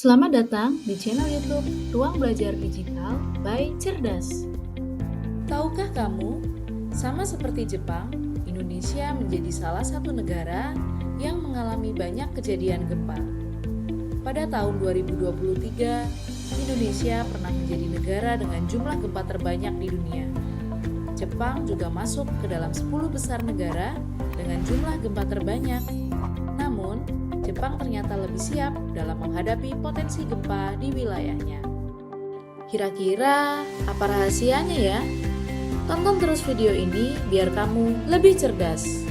Selamat datang di channel YouTube Ruang Belajar Digital by Cerdas. Tahukah kamu, sama seperti Jepang, Indonesia menjadi salah satu negara yang mengalami banyak kejadian gempa. Pada tahun 2023, Indonesia pernah menjadi negara dengan jumlah gempa terbanyak di dunia. Jepang juga masuk ke dalam 10 besar negara dengan jumlah gempa terbanyak. Namun, Jepang ternyata lebih siap dalam menghadapi potensi gempa di wilayahnya. Kira-kira apa rahasianya ya? Tonton terus video ini biar kamu lebih cerdas.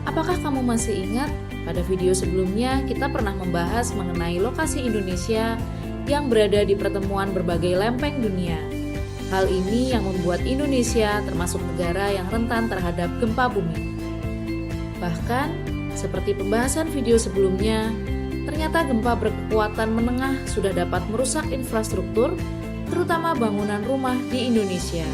Apakah kamu masih ingat pada video sebelumnya kita pernah membahas mengenai lokasi Indonesia yang berada di pertemuan berbagai lempeng dunia? Hal ini yang membuat Indonesia termasuk negara yang rentan terhadap gempa bumi. Bahkan, seperti pembahasan video sebelumnya, ternyata gempa berkekuatan menengah sudah dapat merusak infrastruktur, terutama bangunan rumah di Indonesia.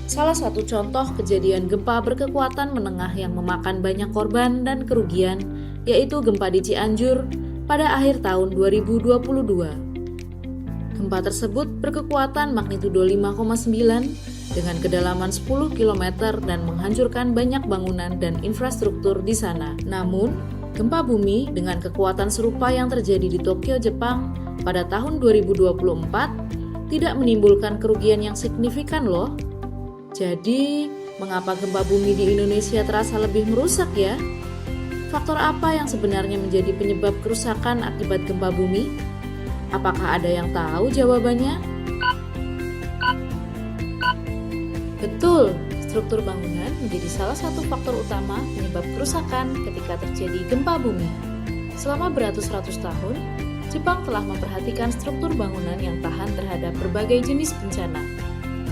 Salah satu contoh kejadian gempa berkekuatan menengah yang memakan banyak korban dan kerugian, yaitu gempa di Cianjur pada akhir tahun 2022. Gempa tersebut berkekuatan magnitudo 5,9 dengan kedalaman 10 km dan menghancurkan banyak bangunan dan infrastruktur di sana. Namun, gempa bumi dengan kekuatan serupa yang terjadi di Tokyo, Jepang pada tahun 2024 tidak menimbulkan kerugian yang signifikan loh. Jadi, mengapa gempa bumi di Indonesia terasa lebih merusak ya? Faktor apa yang sebenarnya menjadi penyebab kerusakan akibat gempa bumi? Apakah ada yang tahu jawabannya? Betul, struktur bangunan menjadi salah satu faktor utama penyebab kerusakan ketika terjadi gempa bumi. Selama beratus-ratus tahun, Jepang telah memperhatikan struktur bangunan yang tahan terhadap berbagai jenis bencana.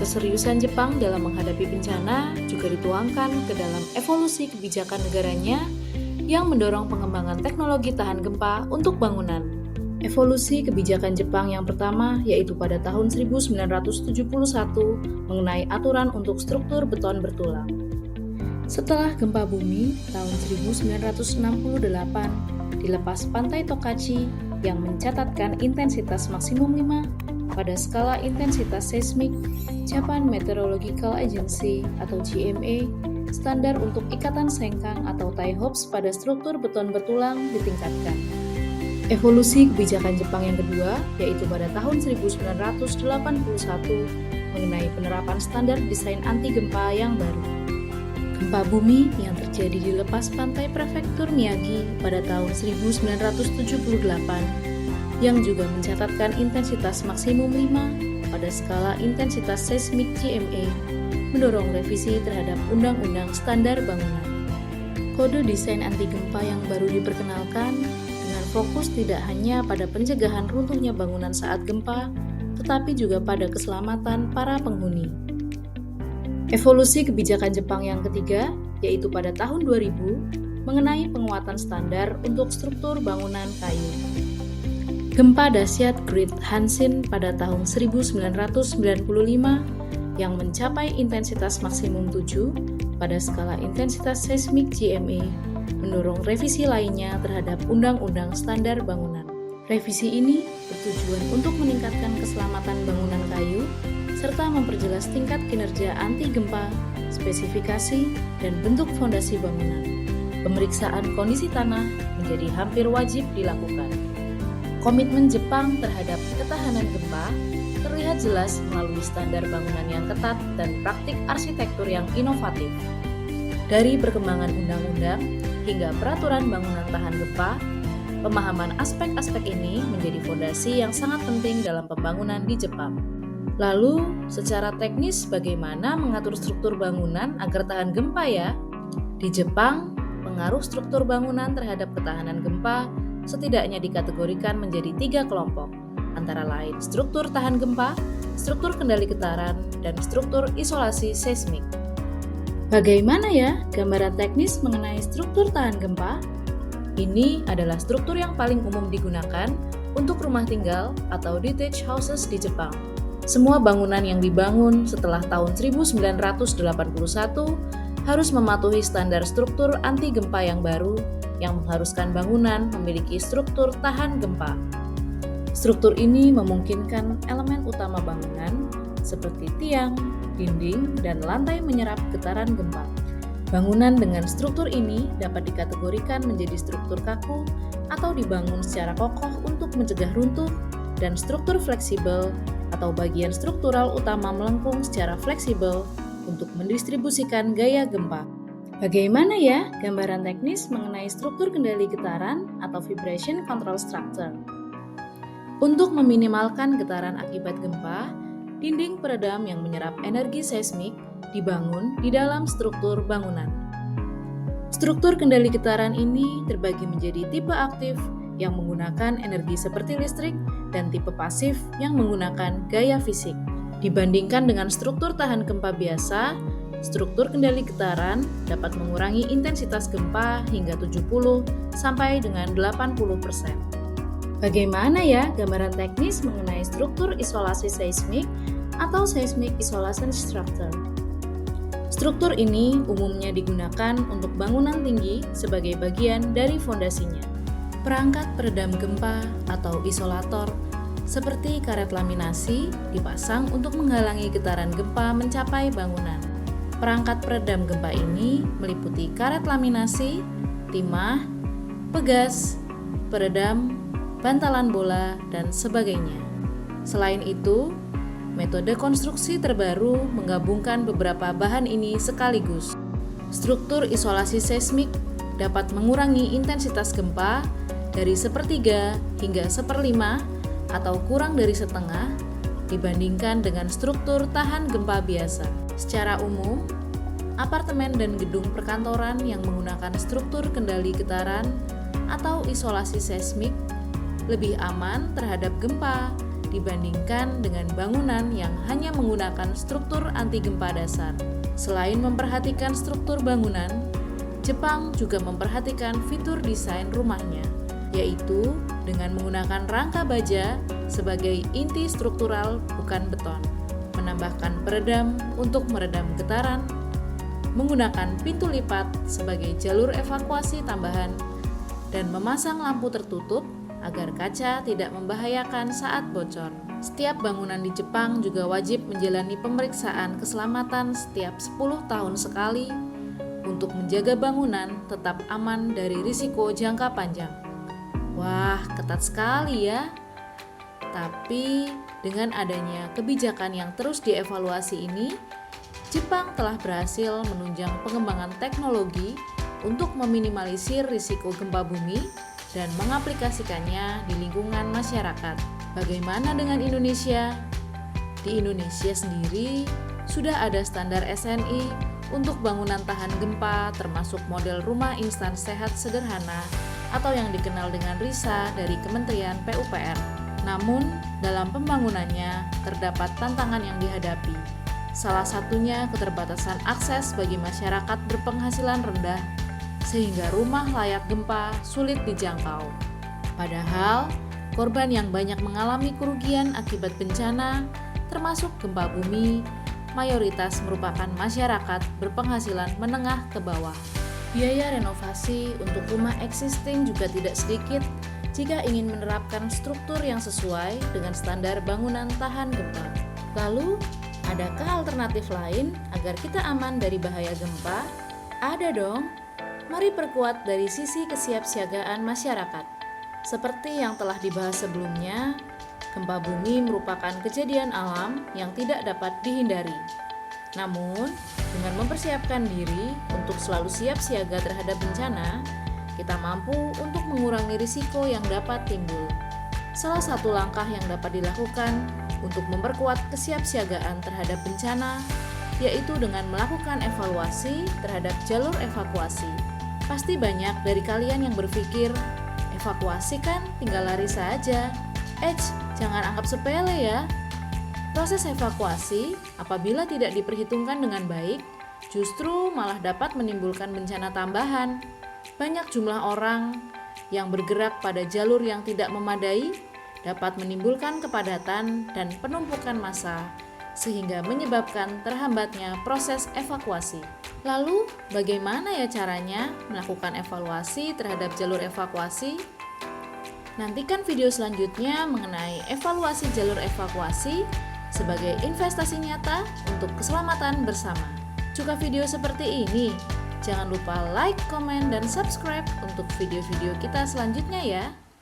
Keseriusan Jepang dalam menghadapi bencana juga dituangkan ke dalam evolusi kebijakan negaranya yang mendorong pengembangan teknologi tahan gempa untuk bangunan. Evolusi kebijakan Jepang yang pertama yaitu pada tahun 1971 mengenai aturan untuk struktur beton bertulang. Setelah gempa bumi tahun 1968 dilepas pantai Tokachi yang mencatatkan intensitas maksimum 5 pada skala intensitas seismik, Japan Meteorological Agency atau JMA standar untuk ikatan sengkang atau tie ropes pada struktur beton bertulang ditingkatkan. Evolusi kebijakan Jepang yang kedua yaitu pada tahun 1981 mengenai penerapan standar desain anti gempa yang baru. Gempa bumi yang terjadi di lepas pantai prefektur Miyagi pada tahun 1978 yang juga mencatatkan intensitas maksimum 5 pada skala intensitas seismik JMA mendorong revisi terhadap Undang-Undang Standar Bangunan. Kode desain anti gempa yang baru diperkenalkan dengan fokus tidak hanya pada pencegahan runtuhnya bangunan saat gempa, tetapi juga pada keselamatan para penghuni. Evolusi kebijakan Jepang yang ketiga, yaitu pada tahun 2000, mengenai penguatan standar untuk struktur bangunan kayu. Gempa dahsyat Great Hanshin pada tahun 1995 yang mencapai intensitas maksimum 7 pada skala intensitas seismik JMA mendorong revisi lainnya terhadap Undang-Undang Standar Bangunan. Revisi ini bertujuan untuk meningkatkan keselamatan bangunan kayu serta memperjelas tingkat kinerja anti gempa, spesifikasi, dan bentuk fondasi bangunan. Pemeriksaan kondisi tanah menjadi hampir wajib dilakukan. Komitmen Jepang terhadap ketahanan gempa terlihat jelas melalui standar bangunan yang ketat dan praktik arsitektur yang inovatif. Dari perkembangan undang-undang hingga peraturan bangunan tahan gempa, pemahaman aspek-aspek ini menjadi fondasi yang sangat penting dalam pembangunan di Jepang. Lalu, secara teknis bagaimana mengatur struktur bangunan agar tahan gempa ya? Di Jepang, pengaruh struktur bangunan terhadap ketahanan gempa setidaknya dikategorikan menjadi 3 kelompok, antara lain struktur tahan gempa, struktur kendali getaran, dan struktur isolasi seismik. Bagaimana ya gambaran teknis mengenai struktur tahan gempa? Ini adalah struktur yang paling umum digunakan untuk rumah tinggal atau detached houses di Jepang. Semua bangunan yang dibangun setelah tahun 1981 harus mematuhi standar struktur anti gempa yang baru yang mengharuskan bangunan memiliki struktur tahan gempa. Struktur ini memungkinkan elemen utama bangunan seperti tiang, dinding, dan lantai menyerap getaran gempa. Bangunan dengan struktur ini dapat dikategorikan menjadi struktur kaku atau dibangun secara kokoh untuk mencegah runtuh, dan struktur fleksibel atau bagian struktural utama melengkung secara fleksibel untuk mendistribusikan gaya gempa. Bagaimana ya gambaran teknis mengenai struktur kendali getaran atau vibration control structure? Untuk meminimalkan getaran akibat gempa, dinding peredam yang menyerap energi seismik dibangun di dalam struktur bangunan. Struktur kendali getaran ini terbagi menjadi tipe aktif yang menggunakan energi seperti listrik dan tipe pasif yang menggunakan gaya fisik. Dibandingkan dengan struktur tahan gempa biasa, struktur kendali getaran dapat mengurangi intensitas gempa hingga 70 sampai dengan 80%. Bagaimana ya gambaran teknis mengenai struktur isolasi seismik atau seismic isolation structure? Struktur ini umumnya digunakan untuk bangunan tinggi sebagai bagian dari fondasinya. Perangkat peredam gempa atau isolator seperti karet laminasi dipasang untuk menghalangi getaran gempa mencapai bangunan. Perangkat peredam gempa ini meliputi karet laminasi, timah, pegas, peredam, bantalan bola, dan sebagainya. Selain itu, metode konstruksi terbaru menggabungkan beberapa bahan ini sekaligus. Struktur isolasi seismik dapat mengurangi intensitas gempa dari 1/3 hingga 1/5 atau kurang dari setengah dibandingkan dengan struktur tahan gempa biasa. Secara umum, apartemen dan gedung perkantoran yang menggunakan struktur kendali getaran atau isolasi seismik lebih aman terhadap gempa dibandingkan dengan bangunan yang hanya menggunakan struktur anti gempa dasar. Selain memperhatikan struktur bangunan, Jepang juga memperhatikan fitur desain rumahnya, yaitu dengan menggunakan rangka baja sebagai inti struktural bukan beton, menambahkan peredam untuk meredam getaran, menggunakan pintu lipat sebagai jalur evakuasi tambahan, dan memasang lampu tertutup agar kaca tidak membahayakan saat bocor. Setiap bangunan di Jepang juga wajib menjalani pemeriksaan keselamatan setiap 10 tahun sekali untuk menjaga bangunan tetap aman dari risiko jangka panjang. Wah, ketat sekali ya. Tapi dengan adanya kebijakan yang terus dievaluasi ini, Jepang telah berhasil menunjang pengembangan teknologi untuk meminimalisir risiko gempa bumi dan mengaplikasikannya di lingkungan masyarakat. Bagaimana dengan Indonesia? Di Indonesia sendiri sudah ada standar SNI untuk bangunan tahan gempa termasuk model rumah instan sehat sederhana atau yang dikenal dengan RISA dari Kementerian PUPR. Namun, dalam pembangunannya terdapat tantangan yang dihadapi. Salah satunya keterbatasan akses bagi masyarakat berpenghasilan rendah sehingga rumah layak gempa sulit dijangkau. Padahal, korban yang banyak mengalami kerugian akibat bencana, termasuk gempa bumi, mayoritas merupakan masyarakat berpenghasilan menengah ke bawah. Biaya renovasi untuk rumah existing juga tidak sedikit jika ingin menerapkan struktur yang sesuai dengan standar bangunan tahan gempa. Lalu, adakah alternatif lain agar kita aman dari bahaya gempa? Ada dong. Mari perkuat dari sisi kesiapsiagaan masyarakat. Seperti yang telah dibahas sebelumnya, gempa bumi merupakan kejadian alam yang tidak dapat dihindari. Namun, dengan mempersiapkan diri untuk selalu siap siaga terhadap bencana, kita mampu untuk mengurangi risiko yang dapat timbul. Salah satu langkah yang dapat dilakukan untuk memperkuat kesiapsiagaan terhadap bencana, yaitu dengan melakukan evaluasi terhadap jalur evakuasi. Pasti banyak dari kalian yang berpikir, evakuasi kan tinggal lari saja. Jangan anggap sepele ya. Proses evakuasi apabila tidak diperhitungkan dengan baik, justru malah dapat menimbulkan bencana tambahan. Banyak jumlah orang yang bergerak pada jalur yang tidak memadai dapat menimbulkan kepadatan dan penumpukan massa, sehingga menyebabkan terhambatnya proses evakuasi. Lalu, bagaimana ya caranya melakukan evaluasi terhadap jalur evakuasi? Nantikan video selanjutnya mengenai evaluasi jalur evakuasi sebagai investasi nyata untuk keselamatan bersama. Suka video seperti ini? Jangan lupa like, komen, dan subscribe untuk video-video kita selanjutnya ya.